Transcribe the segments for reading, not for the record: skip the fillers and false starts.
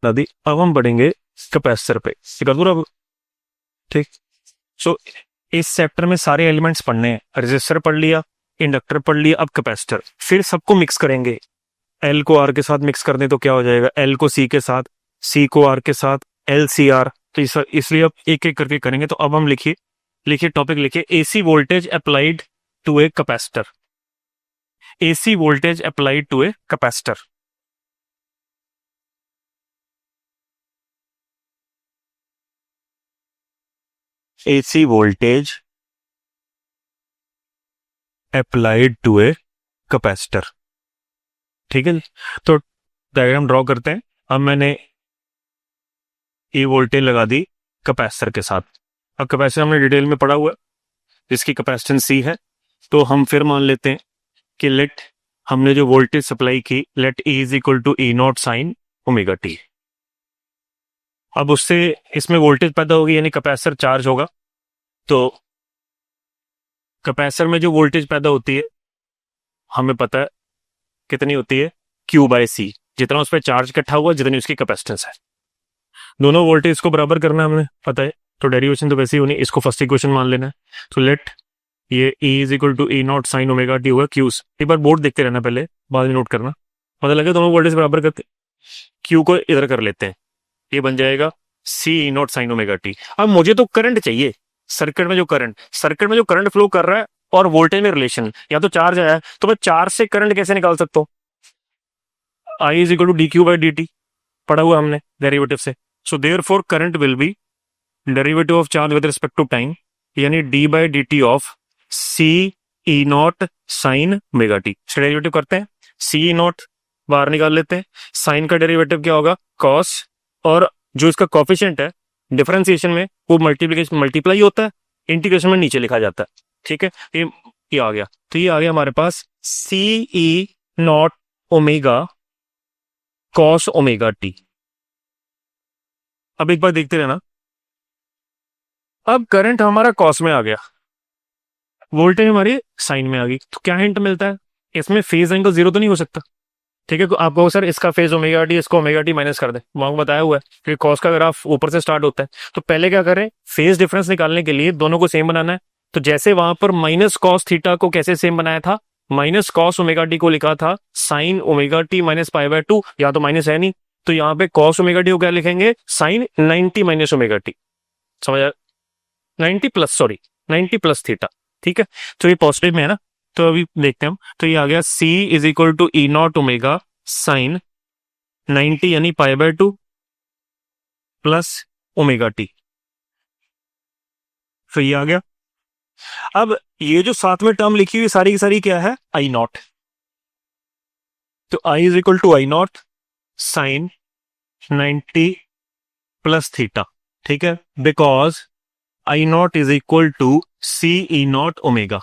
दादी अब हम बढ़ेंगे कैपेसिटर पे, कर दूँ अब। ठीक। सो इस चैप्टर में सारे एलिमेंट्स पढ़ने हैं। रेजिस्टर पढ़ लिया, इंडक्टर पढ़ लिया, अब कैपेसिटर। फिर सबको मिक्स करेंगे। एल को आर के साथ मिक्स कर दें तो क्या हो जाएगा, एल को सी के साथ, सी को आर के साथ, एल सी आर। तो इसलिए अब एक एक करके करेंगे। तो अब हम लिखिए, टॉपिक लिखिए, AC voltage applied to a capacitor. AC voltage applied to a capacitor. AC voltage applied to a capacitor. ठीक है जी। तो डायग्राम ड्रॉ करते हैं। अब मैंने ये वोल्टेज लगा दी कैपेसिटर के साथ। अब कैपेसिटर हमने डिटेल में पढ़ा हुआ है, जिसकी कैपेसिटेंस सी है। तो हम फिर मान लेते हैं कि लेट, हमने जो वोल्टेज सप्लाई की, let E is equal to E naught sine omega T. अब उससे इसमें वोल्टेज पैदा होगी, यानी कैपेसिटर चार्ज होगा। तो कैपेसिटर में जो वोल्टेज पैदा होती है हमें पता है कितनी होती है, Q बाय सी। जितना उस पर चार्ज इकट्ठा हुआ, जितनी उसकी कैपेसिटेंस है। दोनों वोल्टेज को बराबर करना है, हमें पता है। तो डेरिवेशन तो वैसे ही होनी, इसको फर्स्ट इक्वेशन मान लेना है। तो लेट ये E is equal to E naught sine omega T होगा क्यूज। एक बार बोर्ड देखते रहना, पहले बाद में नोट करना। पता लगे दोनों वोल्टेज बराबर करते, Q को इधर कर लेते हैं, ये बन जाएगा सी E naught sine omega T. अब मुझे तो करंट चाहिए, सर्किट में जो करंट फ्लो कर रहा है और वोल्टेज में रिलेशन, या तो चार्ज आया है, तो मैं चार्ज से करंट कैसे निकाल सकता हूँ। I is equal to d q by d t पढ़ा हुआ हमने डेरिवेटिव से। So therefore current will be derivative of charge with respect to time, यानी d by d t of C E naught sine omega t. Derivative करते हैं, सी E not बाहर निकाल लेते हैं, साइन का डेरिवेटिव क्या होगा, कॉस, और जो इसका कॉफिशिएंट है डिफरेंशिएशन में वो मल्टीप्लाई होता है, इंटीग्रेशन में नीचे लिखा जाता है। ठीक है, ये आ गया। तो ये आ गया हमारे पास C E naught omega cos omega T. अब एक बार देखते रहना, अब करंट हमारा कॉस में आ गया, वोल्टेज हमारी साइन में आ गई। तो क्या हिंट मिलता है, इसमें फेज एंगल जीरो तो नहीं हो सकता। ठीक है, आप कहो सर इसका फेज ओमेगा टी, इसको ओमेगा टी माइनस कर दे, वहां बताया हुआ है कि कॉस का ग्राफ ऊपर से स्टार्ट होता है। तो पहले क्या करें, फेज डिफरेंस निकालने के लिए दोनों को सेम बनाना है। तो जैसे वहां पर माइनस कॉस थीटा को कैसे सेम बनाया था, माइनस कॉस ओमेगा टी को लिखा था sign omega T minus pi by to, या तो माइनस है नहीं, तो यहाँ पे कॉस ओमेगा टी को क्या लिखेंगे, साइन 90 माइनस ओमेगा टी। समझ आया, 90 प्लस, सॉरी 90 प्लस थीटा। ठीक है, तो ये पॉजिटिव में है ना। तो अभी देखते हैं हम, तो ये आ गया C is equal to E naught omega sine 90 यानी pi by two plus omega T. तो ये आ गया। अब ये जो साथ में टर्म लिखी हुई सारी की सारी क्या है, आई नॉट। तो I is equal to I naught sine 90 plus theta. ठीक है, because I naught is equal to C E naught omega.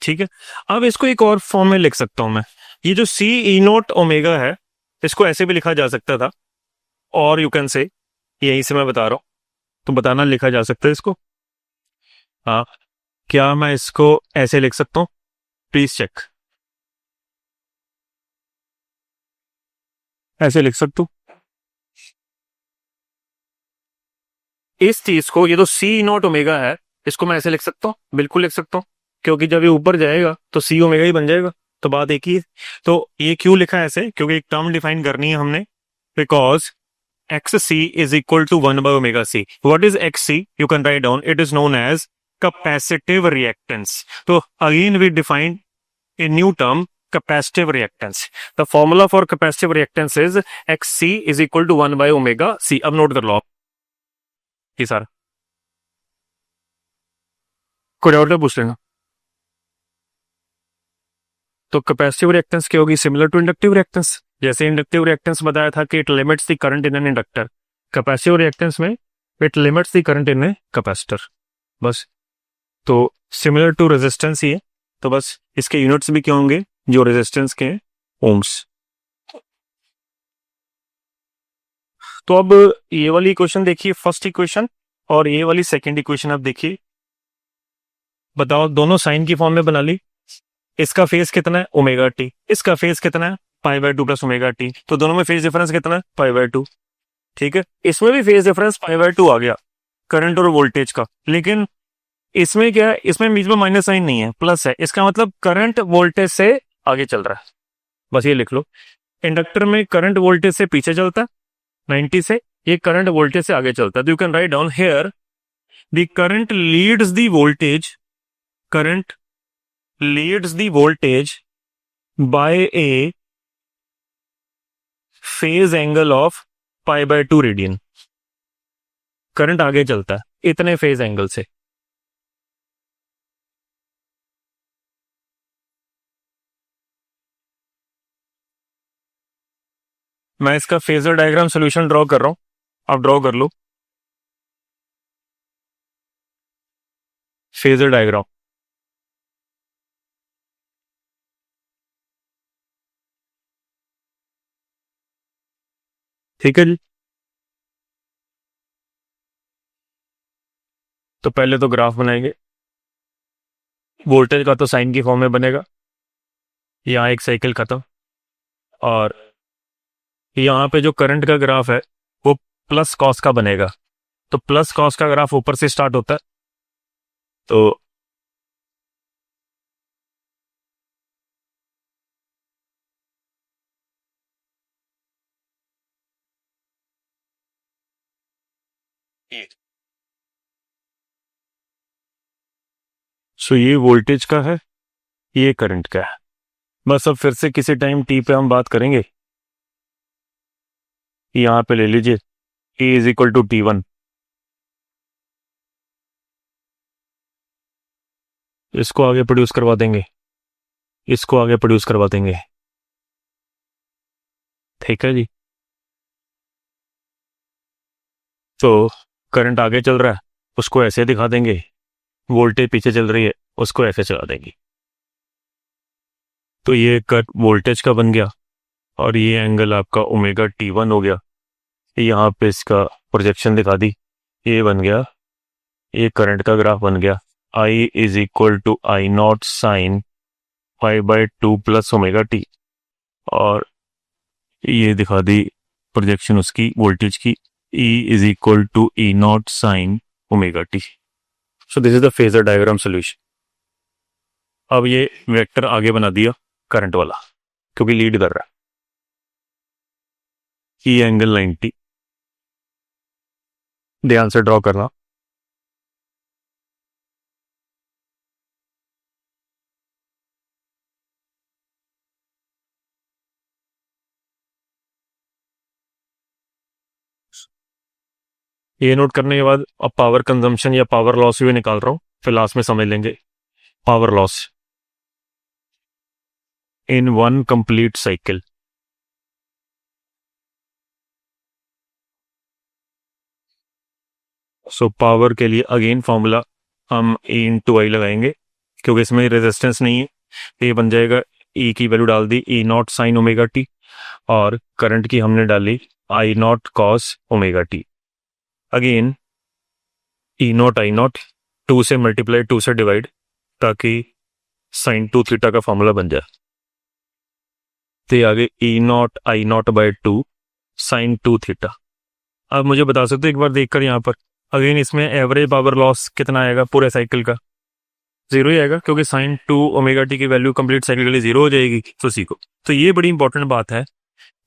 ठीक है, अब इसको एक और फॉर्म में लिख सकता हूं मैं। ये जो सी ई नॉट ओमेगा है, इसको ऐसे भी लिखा जा सकता था, और यू कैन से, यहीं से मैं बता रहा हूं, तो बताना लिखा जा सकता है इसको। हाँ, क्या मैं इसको ऐसे लिख सकता हूं, प्लीज चेक। ऐसे लिख सकता हूं इस चीज को, ये तो सी नॉट ओमेगा है, इसको मैं ऐसे लिख सकता हूँ, बिल्कुल लिख सकता हूँ, क्योंकि जब ये ऊपर जाएगा तो सी ओमेगा ही बन जाएगा। तो बात एक ही है। तो ये क्यों लिखा है ऐसे, क्योंकि एक टर्म डिफाइन करनी है हमने, because X C is equal to 1 by omega C. What is X C, you can write down, it is known as capacitive reactance. तो again we define a new term, capacitive reactance. The formula for capacitive reactance is xc is equal to 1 by omega c. अब note कर लो आप ये सारा, कोई doubt है पूछ लेना। तो कैपेसिटिव रिएक्टेंस क्या होगी, सिमिलर टू इंडक्टिव रिएक्टेंस। जैसे इंडक्टिव रिएक्टेंस बताया था कि it limits the current in an inductor, capacitive reactance में it limits the current in a capacitor. बस, तो सिमिलर टू रेजिस्टेंस ही है, तो बस इसके यूनिट्स भी क्या होंगे, जो रेजिस्टेंस के ओम्स। तो अब ये वाली इक्वेशन देखिए, फर्स्ट इक्वेशन, और ये वाली सेकंड इक्वेशन आप देखिए। बताओ, दोनों साइन की फॉर्म में बना ली। इसका फेज कितना है, ओमेगा टी, इसका फेज कितना है, पाई by two plus omega T. तो दोनों में फेज डिफरेंस कितना है, पाई बाय टू। ठीक है, इसमें भी फेज डिफरेंस π/2 आ गया करंट और वोल्टेज का, लेकिन इसमें क्या है, इसमें बीच में माइनस साइन नहीं है, प्लस है। इसका मतलब करंट वोल्टेज से आगे चल रहा है, बस ये लिख लो। इंडक्टर में करंट वोल्टेज से पीछे चलता है 90 से, ये करंट वोल्टेज से आगे चलता है। तो you can write down here the current leads the voltage, current leads the voltage by a phase angle of π/2 radian. Current आगे चलता है इतने फेज एंगल से। मैं इसका फेजर डायग्राम सॉल्यूशन ड्रॉ कर रहा हूं, आप ड्रॉ कर लो फेजर डायग्राम। ठीक है जी, तो पहले तो ग्राफ बनाएंगे। वोल्टेज का तो साइन की फॉर्म में बनेगा, यहाँ एक साइकिल खत्म, और यहाँ पे जो करंट का ग्राफ है वो प्लस कॉस का बनेगा। तो प्लस कॉस का ग्राफ ऊपर से स्टार्ट होता है, तो ये वोल्टेज का है, ये करंट का है। बस अब फिर से किसी टाइम टी पे हम बात करेंगे। यहाँ पे ले लीजिए ए इज इक्वल टू T1, इसको आगे प्रोड्यूस करवा देंगे, इसको आगे प्रोड्यूस करवा देंगे। ठीक है जी, तो करंट आगे चल रहा है उसको ऐसे दिखा देंगे, वोल्टेज पीछे चल रही है उसको ऐसे चला देंगे। तो ये कट वोल्टेज का बन गया, और ये एंगल आपका ओमेगा T1 हो गया। यहाँ पे इसका प्रोजेक्शन दिखा दी, ये बन गया, ये करंट का ग्राफ बन गया। I is equal to I0 sine π/2 plus omega t, और ये दिखा दी प्रोजेक्शन उसकी वोल्टेज की, E is equal to E0 sine omega t. So this is the phasor diagram solution. अब ये वेक्टर आगे बना दिया करंट वाला, क्योंकि लीड कर रहा है। E एंगल 90, ध्यान से ड्रॉ करना। ये नोट करने के बाद अब पावर कंजम्पशन या पावर लॉस भी निकाल रहा हूं, फिर लास्ट में समझ लेंगे power loss in one complete cycle. So power के लिए अगेन फॉर्मूला हम E/I लगाएंगे, क्योंकि इसमें रेजिस्टेंस नहीं है। ये बन जाएगा, E की वैल्यू डाल दी E0 साइन ओमेगा टी, और करंट की हमने डाली I0 cos omega T. Again E0 I0 2 से मल्टीप्लाई 2 से डिवाइड, ताकि साइन 2 थीटा का फॉर्मूला बन जाए। तो आगे E0 I0/2 साइन 2 थीटा। अब मुझे बता सकते हो एक बार देखकर यहाँ पर, अगेन इसमें एवरेज पावर लॉस कितना आएगा पूरे साइकिल का? जीरो ही आएगा, क्योंकि साइन 2 ओमेगा टी की वैल्यू कंप्लीट साइकिल के लिए जीरो हो जाएगी। तो सीखो, तो ये बड़ी इंपॉर्टेंट बात है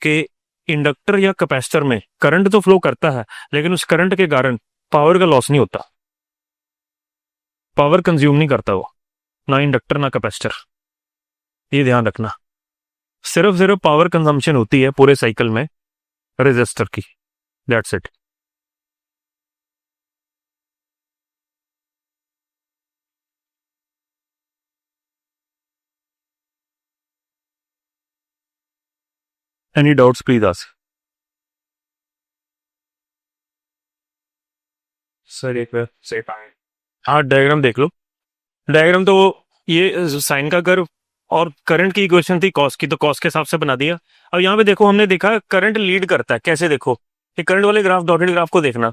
कि इंडक्टर या कैपेसिटर में करंट तो फ्लो करता है, लेकिन उस करंट के कारण पावर का लॉस नहीं होता, पावर कंज्यूम नहीं करता वो, ना इंडक्टर ना कैपेसिटर। ये ध्यान रखना, सिर्फ पावर कंजम्पशन होती है पूरे साइकिल में रेजिस्टर की, that's it. Any doubts please ask. Sir एक बार से हाँ डायग्राम देख लो। डायग्राम तो ये साइन का कर्व और करंट की इक्वेशन थी कॉस की, तो कॉस के हिसाब से बना दिया। अब यहाँ पे देखो, हमने देखा करंट लीड करता है, कैसे देखो, ये करंट वाले ग्राफ, डॉटेड ग्राफ को देखना,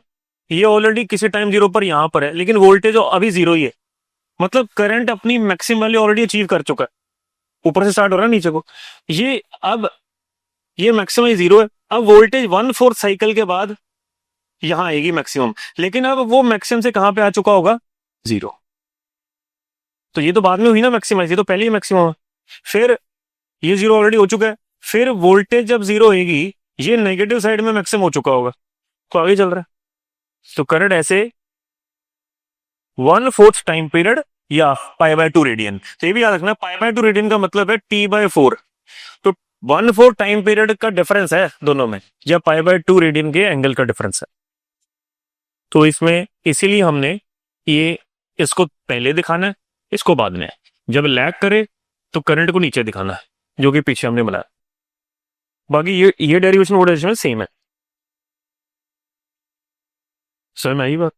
ये ऑलरेडी किसी टाइम जीरो पर यहाँ पर है, लेकिन वोल्टेज अभी जीरो ही है। मतलब करंट अपनी मैक्सिमम वैल्यू ऑलरेडी अचीव कर चुका है, ऊपर से स्टार्ट हो रहा है नीचे को, ये अब ये मैक्सिमम जीरो है। अब वोल्टेज 1/4 साइकिल के बाद यहां आएगी मैक्सिमम, लेकिन अब वो मैक्सिमम से कहां पे आ चुका होगा, 0। तो ये तो बाद में हुई ना मैक्सिमाइज, ये तो पहले ही मैक्सिमम है। फिर ये 0 ऑलरेडी हो चुका है, फिर वोल्टेज जब 0 होगी ये नेगेटिव साइड में मैक्सिमम हो चुका होगा, तो आगे चल रहा है। तो करंट ऐसे 1/4 टाइम पीरियड या π/2 रेडियन। तो ये भी याद रखना, π/2 रेडियन का मतलब है T/4। तो 1/4 टाइम पीरियड का डिफरेंस है दोनों में, या π/2 रेडियन के एंगल का डिफरेंस है। तो इसमें इसीलिए हमने ये इसको पहले दिखाना है, इसको बाद में। जब लैग करे तो करंट को नीचे दिखाना है, जो कि पीछे हमने बनाया। बाकी ये डेरिवेशन वो डेरिवेशन सेम है। समझ में आई बात?